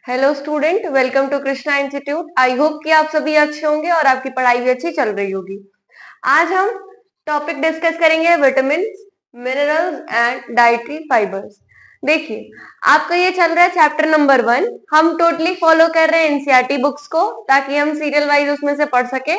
Hello student, welcome to Krishna institute. I hope कि आप सभी अच्छे होंगे और आपकी पढ़ाई भी अच्छी चल रही होगी। आज हम टॉपिक डिस्कस करेंगे vitamin, minerals and dietary fibres. देखिए, आपका ये चल रहा है चैप्टर नंबर 1। हम टोटली फॉलो कर रहे हैं एनसीईआरटी बुक्स को ताकि हम सीरियल वाइज उसमें से पढ़ सके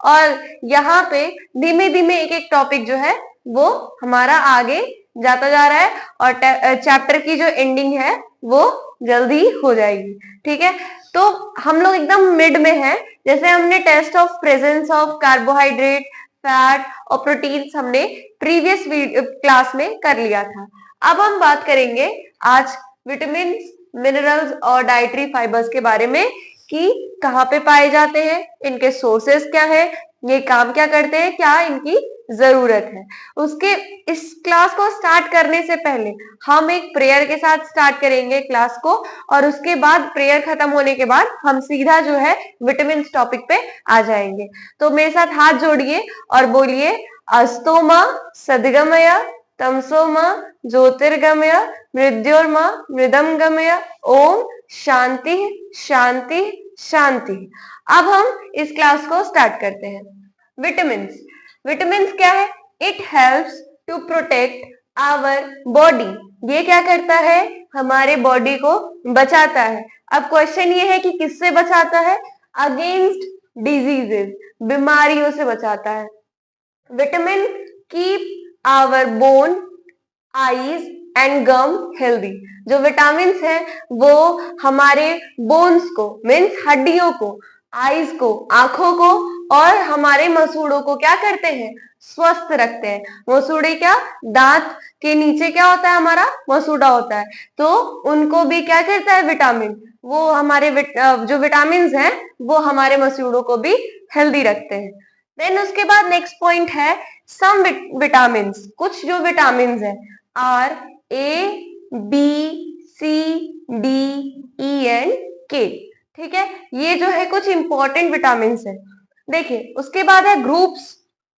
और यहाँ पे धीमे धीमे एक एक टॉपिक जो है वो हमारा आगे जाता जा रहा है और चैप्टर की जो एंडिंग है वो जल्दी हो जाएगी। ठीक है, तो हम लोग एकदम मिड में हैं। जैसे हमने test of presence of carbohydrate, fat और प्रोटीन्स हमने प्रीवियस क्लास में कर लिया था। अब हम बात करेंगे आज विटामिन, मिनरल्स और डाइटरी फाइबर्स के बारे में कि कहाँ पे पाए जाते हैं, इनके सोर्सेस क्या है, ये काम क्या करते हैं, क्या इनकी जरूरत है। उसके इस क्लास को स्टार्ट करने से पहले हम एक प्रेयर के साथ स्टार्ट करेंगे क्लास को और उसके बाद प्रेयर खत्म होने के बाद हम सीधा जो है विटामिन टॉपिक पे आ जाएंगे। तो मेरे साथ हाथ जोड़िए और बोलिए, अस्तोमा सद्गमय, तमसोमा ज्योतिर्गमय, मृत्योर्मा मृदंगमय, ओम शांति शांति शांति। अब हम इस क्लास को स्टार्ट करते हैं। विटामिन, विटामिन क्या है? It helps to protect our body. ये क्या करता है? हमारे बॉडी को बचाता है। अब क्वेश्चन ये है कि किससे बचाता है? अगेंस्ट डिजीजेस, बीमारियों से बचाता है। Vitamin keep our bone, eyes and gum healthy. जो विटामिन है वो हमारे बोन्स को, मीन्स हड्डियों को, आईज को, आंखों को और हमारे मसूड़ों को क्या करते हैं? स्वस्थ रखते हैं। मसूड़े क्या? दांत के नीचे क्या होता है? हमारा मसूड़ा होता है। तो उनको भी क्या करता है? विटामिन। वो हमारे जो विटामिन हैं वो हमारे मसूड़ों को भी हेल्दी रखते हैं। देन उसके बाद नेक्स्ट पॉइंट है सम विटामिन। कुछ जो विटामिन है are A B C D E and K. ठीक है, ये जो है कुछ इंपॉर्टेंट विटामिन है। देखिए, उसके बाद है ग्रुप्स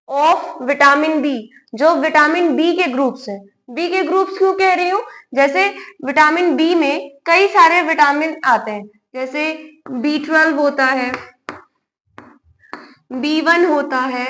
ऑफ विटामिन बी। जो विटामिन बी के ग्रुप्स हैं, बी के ग्रुप्स क्यों कह रही हूं? जैसे विटामिन बी में कई सारे विटामिन आते हैं, जैसे B12 होता है, B1 होता है,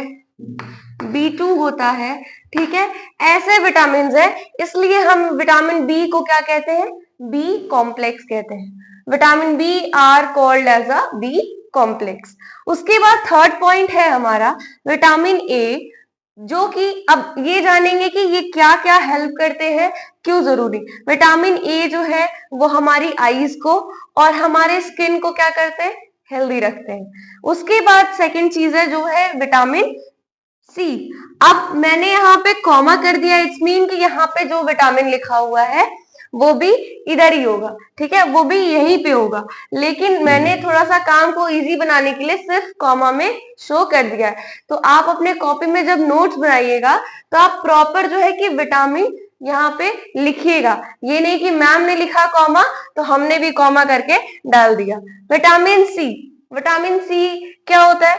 B2 होता है। ठीक है, ऐसे विटामिन है, इसलिए हम विटामिन बी को क्या कहते हैं? बी कॉम्प्लेक्स कहते हैं। Vitamin B are called as a B complex. उसके बाद थर्ड पॉइंट है हमारा विटामिन ए, जो कि अब ये जानेंगे कि ये क्या क्या हेल्प करते हैं, क्यों जरूरी। विटामिन ए जो है वो हमारी आईज को और हमारे स्किन को क्या करते हैं? हेल्दी रखते हैं। उसके बाद सेकंड चीज है जो है विटामिन सी। अब मैंने यहाँ पे कॉमा कर दिया, इट्स मीन कि यहाँ पे जो विटामिन लिखा हुआ है वो भी इधर ही होगा। ठीक है, वो भी यहीं पे होगा, लेकिन मैंने थोड़ा सा काम को इजी बनाने के लिए सिर्फ कॉमा में शो कर दिया है। तो आप अपने कॉपी में जब नोट्स बनाइएगा तो आप प्रॉपर जो है कि विटामिन यहाँ पे लिखिएगा। ये नहीं कि मैम ने लिखा कॉमा तो हमने भी कॉमा करके डाल दिया। विटामिन सी, विटामिन सी क्या होता है?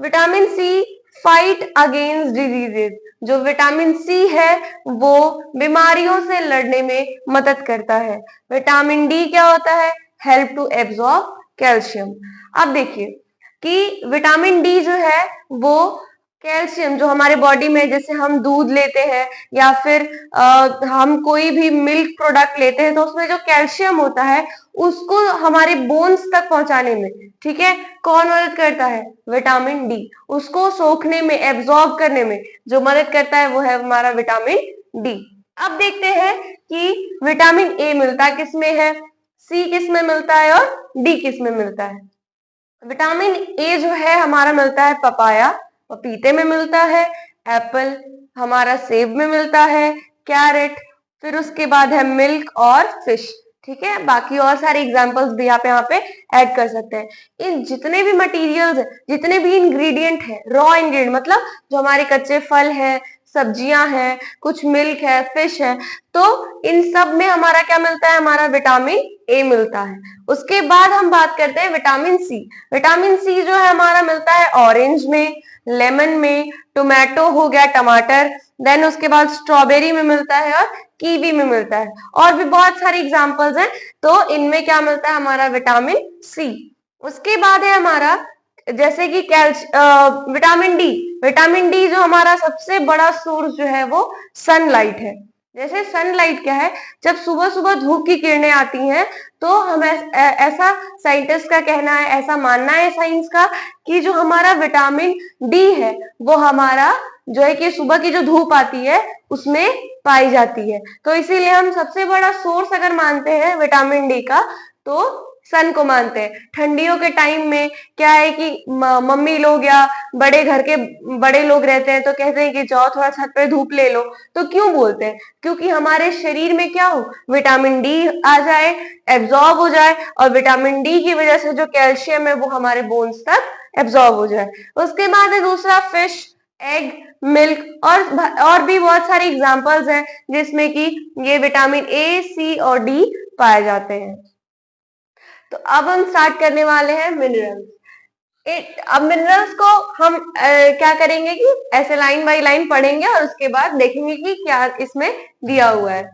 Vitamin C fight against diseases. जो विटामिन सी है वो बीमारियों से लड़ने में मदद करता है। विटामिन डी क्या होता है? Help to absorb calcium. अब देखिए कि विटामिन डी जो है वो कैल्शियम जो हमारे बॉडी में, जैसे हम दूध लेते हैं या फिर हम कोई भी मिल्क प्रोडक्ट लेते हैं तो उसमें जो कैल्शियम होता है उसको हमारे बोन्स तक पहुंचाने में, ठीक है, कौन मदद करता है? Vitamin D. उसको सोखने में, एब्जॉर्ब करने में जो मदद करता है वो है हमारा विटामिन डी। अब देखते हैं कि विटामिन ए मिलता किस में है, सी किस में मिलता है और डी किस में मिलता है। विटामिन ए जो है हमारा मिलता है पपाया, पपीते में मिलता है, एप्पल हमारा सेब में मिलता है, कैरेट, फिर उसके बाद है मिल्क और फिश। ठीक है, बाकी और सारे एग्जांपल्स भी आप यहाँ पे ऐड कर सकते हैं। इन जितने भी मटेरियल्स है, जितने भी इंग्रेडिएंट है, रॉ इंग्रेडिएंट मतलब जो हमारे कच्चे फल है, सब्जियां हैं, कुछ मिल्क है, फिश है, तो इन सब में हमारा क्या मिलता है, हमारा विटामिन ए मिलता है। उसके बाद हम बात करते हैं विटामिन सी। विटामिन सी जो है हमारा मिलता है ऑरेंज में, लेमन में, टोमेटो हो गया, टमाटर, देन उसके बाद स्ट्रॉबेरी में मिलता है और कीवी में मिलता है, और भी बहुत सारी एग्जांपल्स हैं। तो इनमें क्या मिलता है, हमारा विटामिन सी। उसके बाद है हमारा जैसे कि विटामिन डी। विटामिन डी जो हमारा सबसे बड़ा सोर्स जो है वो सनलाइट है। जैसे सनलाइट क्या है, जब सुबह सुबह धूप की किरणें आती हैं तो हम ऐसा साइंटिस्ट का कहना है, ऐसा मानना है साइंस का, कि जो हमारा विटामिन डी है वो हमारा जो है कि सुबह की जो धूप आती है उसमें पाई जाती है। तो इसीलिए हम सबसे बड़ा सोर्स अगर मानते हैं विटामिन डी का तो सन को मानते हैं। ठंडियों के टाइम में क्या है कि मम्मी लोग या बड़े घर के बड़े लोग रहते हैं तो कहते हैं कि जाओ थोड़ा छत पे धूप ले लो। तो क्यों बोलते हैं, क्योंकि हमारे शरीर में क्या हो, विटामिन डी आ जाए, एब्जॉर्ब हो जाए, और विटामिन डी की वजह से जो कैल्शियम है वो हमारे बोन्स तक एब्जॉर्ब हो जाए। उसके बाद है दूसरा फिश, एग, मिल्क, और भी बहुत सारी एग्जांपल्स हैं जिसमें कि ये विटामिन ए, सी और डी पाए जाते हैं। तो अब हम स्टार्ट करने वाले हैं मिनरल्स। अब मिनरल्स को हम क्या करेंगे कि ऐसे लाइन बाय लाइन पढ़ेंगे और उसके बाद देखेंगे कि क्या इसमें दिया हुआ है।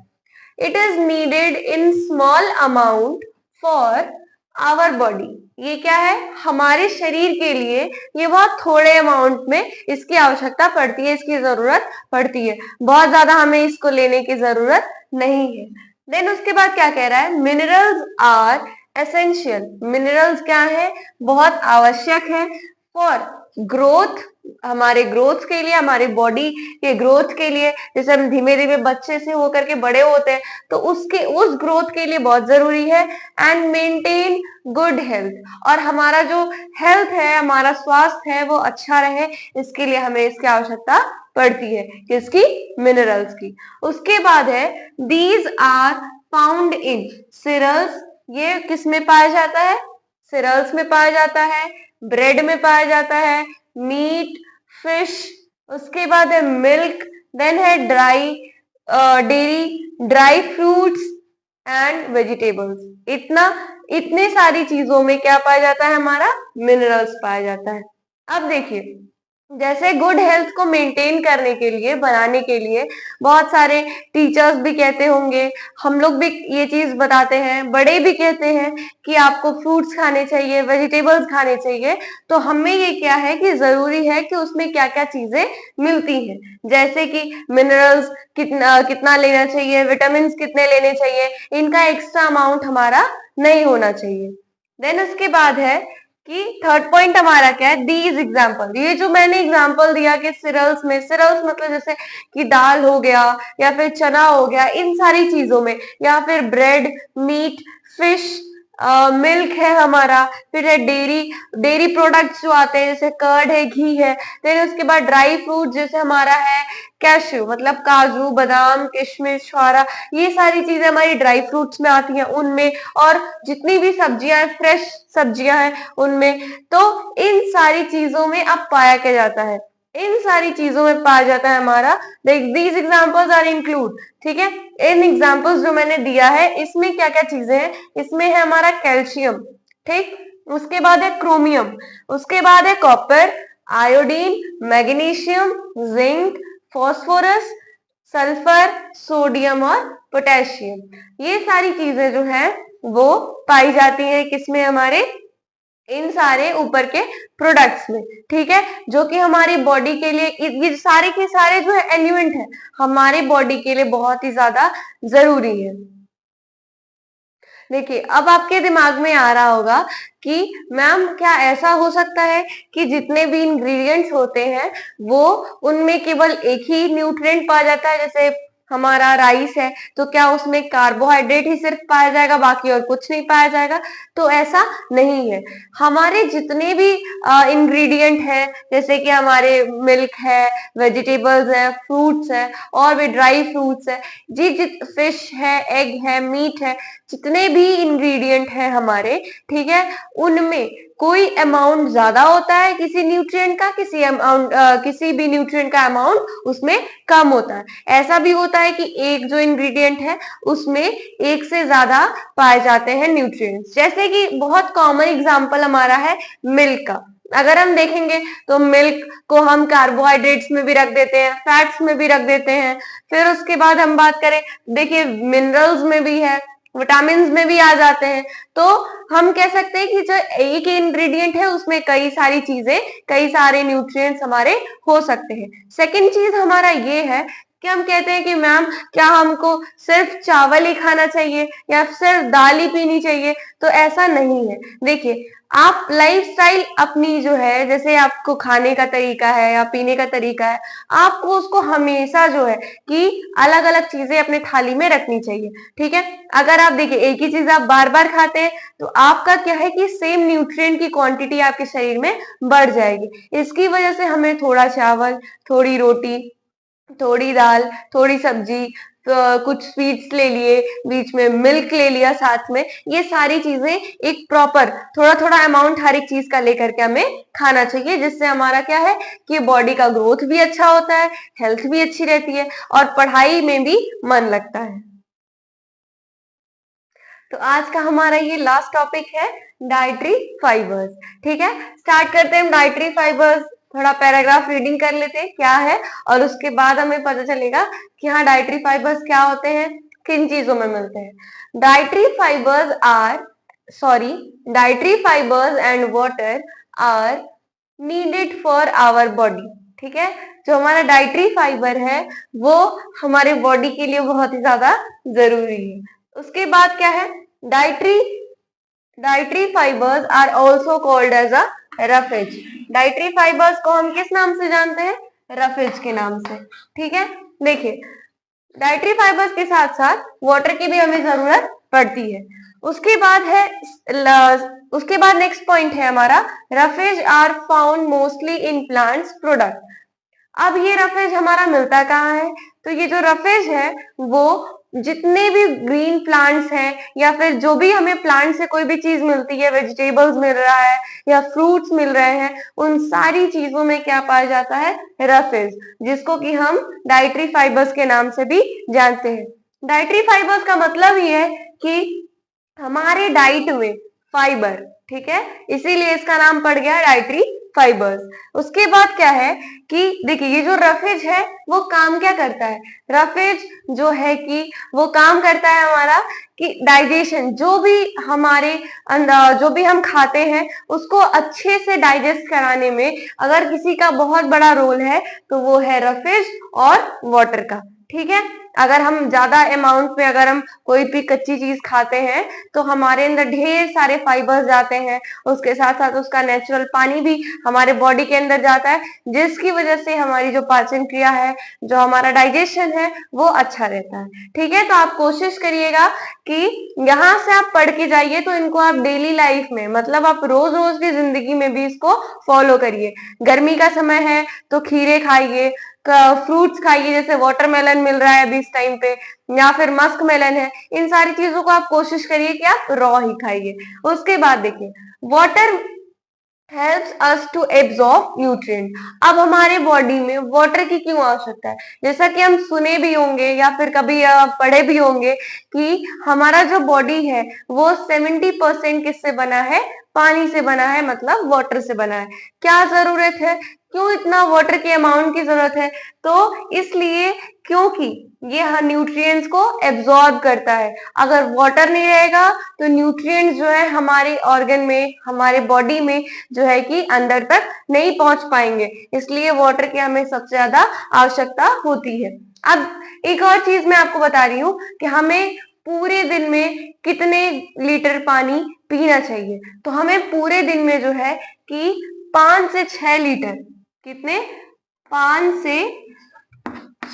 It is needed in small amount for our body. ये क्या है, हमारे शरीर के लिए ये बहुत थोड़े अमाउंट में इसकी आवश्यकता पड़ती है, इसकी जरूरत पड़ती है, बहुत ज्यादा हमें इसको लेने की जरूरत नहीं है। देन उसके बाद क्या कह रहा है, मिनरल्स आर एसेंशियल। मिनरल्स क्या है, बहुत आवश्यक है फॉर ग्रोथ, हमारे ग्रोथ के लिए, हमारे बॉडी के ग्रोथ के लिए। जैसे हम धीमे धीमे बच्चे से होकर के बड़े होते हैं तो उस ग्रोथ के लिए बहुत जरूरी है। एंड मेंटेन गुड हेल्थ, और हमारा जो हेल्थ है, हमारा स्वास्थ्य है वो अच्छा रहे, इसके लिए हमें इसकी आवश्यकता पड़ती है, किसकी, मिनरल्स की। उसके बाद है these are found in cereals. ये किस में पाया जाता है, सीरियल्स में पाया जाता है, ब्रेड में पाया जाता है, मीट, फिश, उसके बाद है मिल्क, देन है dairy, dry fruits and vegetables. इतने सारी चीजों में क्या पाया जाता है, हमारा मिनरल्स पाया जाता है। अब देखिए, जैसे गुड हेल्थ को मेंटेन करने के लिए, बनाने के लिए बहुत सारे टीचर्स भी कहते होंगे, हम लोग भी ये चीज बताते हैं, बड़े भी कहते हैं कि आपको फ्रूट्स खाने चाहिए, वेजिटेबल्स खाने चाहिए। तो हमें ये क्या है कि जरूरी है कि उसमें क्या क्या चीजें मिलती हैं, जैसे कि मिनरल्स कितना कितना लेना चाहिए, विटामिन कितने लेने चाहिए, इनका एक्स्ट्रा अमाउंट हमारा नहीं होना चाहिए। देन उसके बाद है कि थर्ड पॉइंट हमारा क्या है, दीज एग्जाम्पल। ये जो मैंने एग्जाम्पल दिया कि सीरियल्स में, सीरियल्स मतलब जैसे कि दाल हो गया या फिर चना हो गया, इन सारी चीजों में, या फिर ब्रेड, मीट, फिश, मिल्क है हमारा, फिर है डेयरी, डेयरी प्रोडक्ट्स जो आते हैं जैसे कर्ड है, घी है। फिर उसके बाद ड्राई फ्रूट जैसे हमारा है कैश्यू, मतलब काजू, बादाम, किशमिश, छुआरा, ये सारी चीजें हमारी ड्राई फ्रूट्स में आती हैं उनमें। और जितनी भी सब्जियां, फ्रेश सब्जियां हैं उनमें। तो इन सारी चीजों में अब पाया क्या जाता है, इन सारी चीजों में पाया जाता है हमारा, दीज एग्जाम्पल्स आर इंक्लूड। ठीक है, इन एग्जाम्पल्स जो मैंने दिया है इसमें क्या क्या चीजें हैं, इसमें है हमारा कैल्शियम, ठीक, उसके बाद है क्रोमियम, उसके बाद है copper, iodine, magnesium, zinc, phosphorus, sulphur, sodium और पोटेशियम। ये सारी चीजें जो है वो पाई जाती हैं किसमें, हमारे इन सारे ऊपर के प्रोडक्ट्स में। ठीक है, जो कि हमारी बॉडी के लिए, ये सारे के सारे जो है एलिमेंट है हमारी बॉडी के लिए बहुत ही ज्यादा जरूरी है। देखिए, अब आपके दिमाग में आ रहा होगा कि मैम क्या ऐसा हो सकता है कि जितने भी इंग्रेडिएंट्स होते हैं वो उनमें केवल एक ही न्यूट्रिएंट पाया जाता है, जैसे हमारा राइस है तो क्या उसमें कार्बोहाइड्रेट ही सिर्फ पाया जाएगा, बाकी और कुछ नहीं पाया जाएगा? तो ऐसा नहीं है। हमारे जितने भी इंग्रेडिएंट हैं, जैसे कि हमारे मिल्क है, वेजिटेबल्स है, फ्रूट्स है, और भी ड्राई फ्रूट्स है जी, फिश है, एग है, मीट है, जितने भी इंग्रेडिएंट है हमारे, ठीक है, उनमें कोई अमाउंट ज्यादा होता है किसी न्यूट्रिएंट का, किसी भी न्यूट्रिएंट का अमाउंट उसमें कम होता है। ऐसा भी होता है कि एक जो इंग्रेडिएंट है उसमें एक से ज्यादा पाए जाते हैं न्यूट्रिएंट्स। जैसे कि बहुत कॉमन एग्जांपल हमारा है मिल्क का। अगर हम देखेंगे तो मिल्क को हम कार्बोहाइड्रेट्स में भी रख देते हैं, फैट्स में भी रख देते हैं। फिर उसके बाद हम बात करें, देखिए मिनरल्स में भी है, विटामिन में भी आ जाते हैं। तो हम कह सकते हैं कि जो एक इंग्रेडिएंट है उसमें कई सारी चीजें, कई सारे न्यूट्रिएंट्स हमारे हो सकते हैं। सेकंड चीज हमारा ये है कि हम कहते हैं कि मैम क्या हमको सिर्फ चावल ही खाना चाहिए या सिर्फ दाल ही पीनी चाहिए? तो ऐसा नहीं है। देखिए, आप लाइफस्टाइल अपनी जो है, जैसे आपको खाने का तरीका है या पीने का तरीका है, आपको उसको हमेशा जो है कि अलग अलग चीजें अपने थाली में रखनी चाहिए, ठीक है। अगर आप देखिए एक ही चीज आप बार बार खाते हैं तो आपका क्या है कि सेम न्यूट्रिएंट की क्वांटिटी आपके शरीर में बढ़ जाएगी। इसकी वजह से हमें थोड़ा चावल, थोड़ी रोटी, थोड़ी दाल, थोड़ी सब्जी, कुछ स्वीट्स ले लिए, बीच में मिल्क ले लिया साथ में, ये सारी चीजें एक प्रॉपर थोड़ा थोड़ा अमाउंट हर एक चीज का लेकर के हमें खाना चाहिए, जिससे हमारा क्या है कि बॉडी का ग्रोथ भी अच्छा होता है, हेल्थ भी अच्छी रहती है और पढ़ाई में भी मन लगता है। तो आज का हमारा ये लास्ट टॉपिक है डाइटरी फाइबर्स, ठीक है। स्टार्ट करते हैं हम डाइटरी फाइबर्स, थोड़ा पैराग्राफ रीडिंग कर लेते हैं क्या है, और उसके बाद हमें पता चलेगा कि हाँ डाइटरी फाइबर्स क्या होते हैं, किन चीजों में मिलते हैं। Dietary fibres are dietary fibres and water are needed for our body, ठीक है। जो हमारा डाइटरी फाइबर है वो हमारे बॉडी के लिए बहुत ही ज्यादा जरूरी है। उसके बाद क्या है, dietary fibres are also called as a roughage. Dietary fibres को हम किस नाम से जानते हैं? रफेज के नाम से, ठीक है। देखिए, डाइटरी फाइबर्स के साथ साथ वाटर की भी हमें जरूरत पड़ती है। उसके बाद है उसके बाद नेक्स्ट पॉइंट है हमारा, roughage are found mostly in plants product. अब ये रफेज हमारा मिलता कहाँ है? तो ये जो रफेज है वो जितने भी ग्रीन प्लांट्स हैं या फिर जो भी हमें प्लांट से कोई भी चीज मिलती है, वेजिटेबल्स मिल रहा है या फ्रूट्स मिल रहे हैं, उन सारी चीजों में क्या पाया जाता है? रफेज, जिसको कि हम डाइटरी फाइबर्स के नाम से भी जानते हैं। डाइटरी फाइबर्स का मतलब ही है कि हमारे डाइट में फाइबर, ठीक है, इसीलिए इसका नाम पड़ गया डाइटरी फाइबर्स। उसके बाद क्या है कि देखिए ये जो रफेज है वो काम क्या करता है? रफेज जो है कि वो काम करता है हमारा कि डाइजेशन, जो भी हमारे अंदर जो भी हम खाते हैं उसको अच्छे से डाइजेस्ट कराने में अगर किसी का बहुत बड़ा रोल है तो वो है रफेज और वाटर का, ठीक है। अगर हम ज्यादा अमाउंट में अगर हम कोई भी कच्ची चीज खाते हैं तो हमारे अंदर ढेर सारे फाइबर्स जाते हैं, उसके साथ साथ उसका नेचुरल पानी भी हमारे बॉडी के अंदर जाता है, जिसकी वजह से हमारी जो पाचन क्रिया है, जो हमारा डाइजेशन है वो अच्छा रहता है, ठीक है। तो आप कोशिश करिएगा कि यहाँ से आप पढ़ के जाइए तो इनको आप डेली लाइफ में, मतलब आप रोज रोज की जिंदगी में भी इसको फॉलो करिए। गर्मी का समय है तो खीरे खाइए, फ्रूट्स खाइए, जैसे वाटरमेलन मिल रहा है अभी इस टाइम पे, या फिर मस्क मेलन है, इन सारी चीजों को आप कोशिश करिए कि आप रॉ ही खाइए। उसके बाद देखिए, water helps us to absorb nutrient. अब हमारे बॉडी में वाटर की क्यों आवश्यकता है? जैसा कि हम सुने भी होंगे या फिर कभी पढ़े भी होंगे कि हमारा जो बॉडी है वो 70% किससे बना है? पानी से बना है, मतलब वाटर से बना है। क्या जरूरत है, क्यों इतना वाटर की अमाउंट की जरूरत है? तो इसलिए क्योंकि ये न्यूट्रिएंट्स को एब्जॉर्ब करता है। अगर वाटर नहीं रहेगा तो न्यूट्रिएंट्स जो है हमारे ऑर्गन में, हमारे बॉडी में जो है कि अंदर तक नहीं पहुंच पाएंगे, इसलिए वाटर की हमें सबसे ज्यादा आवश्यकता होती है। अब एक और चीज मैं आपको बता रही हूँ कि हमें पूरे दिन में कितने लीटर पानी पीना चाहिए। तो हमें पूरे दिन में जो है कि 5 से 6 लीटर, कितने? 5 से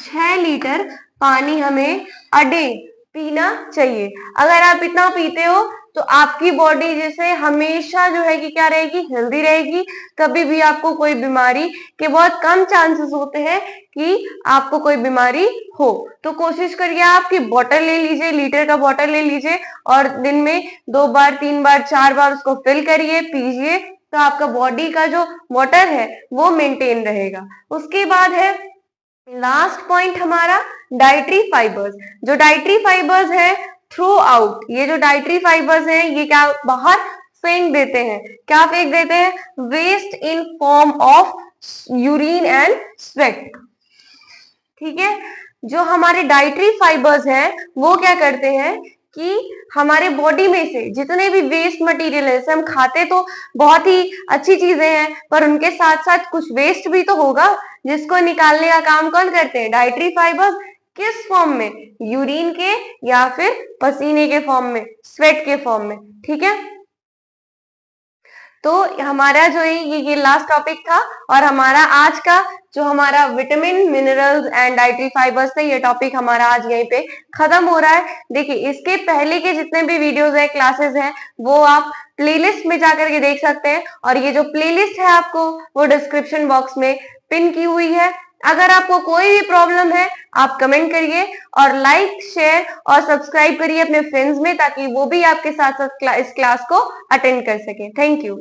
6 लीटर पानी हमें अ डे पीना चाहिए। अगर आप इतना पीते हो तो आपकी बॉडी जैसे हमेशा जो है कि क्या रहेगी, हेल्दी रहेगी। कभी भी आपको कोई बीमारी के बहुत कम चांसेस होते हैं कि आपको कोई बीमारी हो। तो कोशिश करिए आपकी बोतल ले लीजिए, लीटर का बोतल ले लीजिए और दिन में 2 बार 3 बार 4 बार उसको फिल करिए, पीजिए। तो आपका बॉडी का जो वाटर है वो मेंटेन रहेगा। उसके बाद है लास्ट पॉइंट हमारा डाइटरी फाइबर्स। जो डाइटरी फाइबर्स है थ्रू आउट, ये जो डाइटरी फाइबर्स हैं ये क्या बाहर फेंक देते हैं, क्या फेंक देते हैं, waste in form of urine and sweat. ठीक है, जो हमारे डाइटरी फाइबर्स हैं वो क्या करते हैं कि हमारे बॉडी में से जितने भी वेस्ट मटेरियल है, जैसे हम खाते तो बहुत ही अच्छी चीजें हैं पर उनके साथ साथ कुछ वेस्ट भी तो होगा, जिसको निकालने का काम कौन करते हैं, डाइटरी फाइबर्स। किस फॉर्म में, यूरिन के या फिर पसीने के फॉर्म में, स्वेट के फॉर्म में। ठीक है, तो हमारा जो है ये लास्ट टॉपिक था और हमारा आज का जो हमारा vitamin minerals and dietary fibres थे ये टॉपिक हमारा आज यहीं पे खत्म हो रहा है। देखिए इसके पहले के जितने भी वीडियोस है, क्लासेस हैं, वो आप प्लेलिस्ट में जाकर के देख सकते हैं और ये जो प्लेलिस्ट है आपको वो डिस्क्रिप्शन बॉक्स में पिन की हुई है। अगर आपको कोई भी प्रॉब्लम है आप कमेंट करिए और लाइक शेयर और सब्सक्राइब करिए अपने फ्रेंड्स में ताकि वो भी आपके साथ साथ इस क्लास को अटेंड कर सके। Thank you.